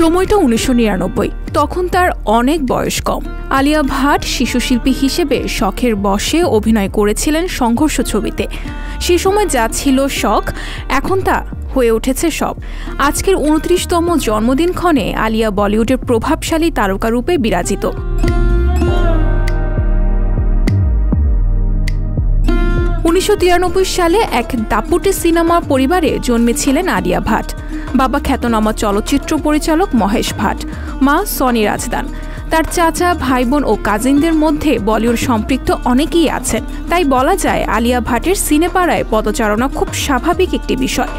সময়টা 1999। তখন তার অনেক বয়স কম। আলিয়া ভাট শিশুশিল্পী হিসেবে শখের বশে অভিনয় করেছিলেন সংঘর্ষ ছবিতে। সে সময় যা ছিল শখ, এখন তা হয়ে উঠেছে সব। আজকের 29তম জন্মদিনক্ষণে আলিয়া বলিউডের প্রভাবশালী তারকারূপে বিরাজিত। সালে এক দাপুটে সিনেমা পরিবারে জন্মেছিলেন আলিয়া ভাট। বাবা খ্যাতনামা চলচ্চিত্র পরিচালক মহেশ ভাট, মা সনি রাজদান। তার চাচা, ভাই বোন ও কাজিনদের মধ্যে বলিউড সম্পৃক্ত অনেকেই আছেন। তাই বলা যায় আলিয়া ভাটের সিনেপাড়ায় পদচারণা খুব স্বাভাবিক একটি বিষয়।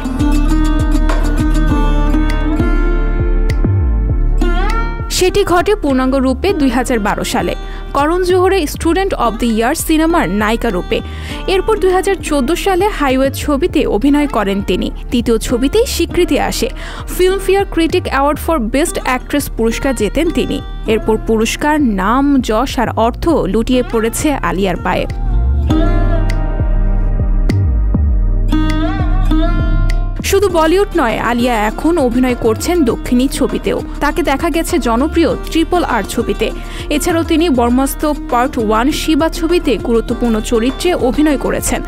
সেটি ঘটে পূর্ণাঙ্গ রূপে 2012 সালে করণ জোহরের স্টুডেন্ট অব দ্য ইয়ার সিনেমার নায়িকা রূপে। এরপর 2014 সালে হাইওয়ে ছবিতে অভিনয় করেন তিনি। তৃতীয় ছবিতেই স্বীকৃতি আসে। Filmfare critic award for best actress পুরস্কার জেতেন তিনি। এরপর পুরস্কার, নাম, যশ আর অর্থ লুটিয়ে পড়েছে আলিয়ার পায়ে। শুধু বলিউড নয়, আলিয়া এখন অভিনয় করছেন দক্ষিণী ছবিতেও। তাকে দেখা গেছে জনপ্রিয় RRR ছবিতে। এছাড়াও তিনি ব্রহ্মাস্ত্র পার্ট 1 শিবা ছবিতে গুরুত্বপূর্ণ চরিত্রে অভিনয় করেছেন।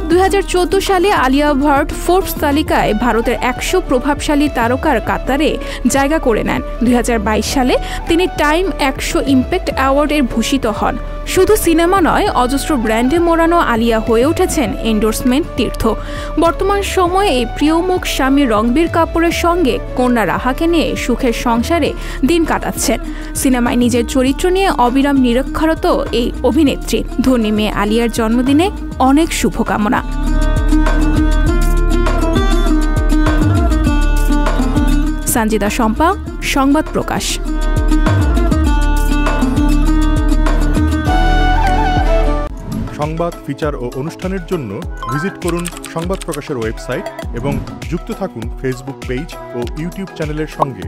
2014 সালে আলিয়া ভাট ফোর্বস তালিকায় ভারতের 100 প্রভাবশালী তারকার কাতারে জায়গা করে নেন। 2022 সালে তিনি টাইম 100 ইম্প্যাক্ট অ্যাওয়ার্ডের ভূষিত হন। শুধু সিনেমা নয়, অজস্র ব্র্যান্ডে মোড়ানো আলিয়া হয়ে উঠেছেন এন্ডোর্সমেন্ট তীর্থ। বর্তমান সময়ে এই প্রিয়মুখ স্বামী রণবীর কাপুরের সঙ্গে কন্যা রাহাকে নিয়ে সুখের সংসারে দিন কাটাচ্ছেন। সিনেমায় নিজের চরিত্র নিয়ে অবিরাম নিরক্ষরত এই অভিনেত্রী। ধনী মেয়ে আলিয়ার জন্মদিনে অনেক শুভকামনা। সঞ্জিদা শম্পা, সংবাদ প্রকাশ। সংবাদ, ফিচার ও অনুষ্ঠানের জন্য ভিজিট করুন সংবাদ প্রকাশের ওয়েবসাইট এবং যুক্ত থাকুন ফেসবুক পেজ ও ইউটিউব চ্যানেলের সঙ্গে।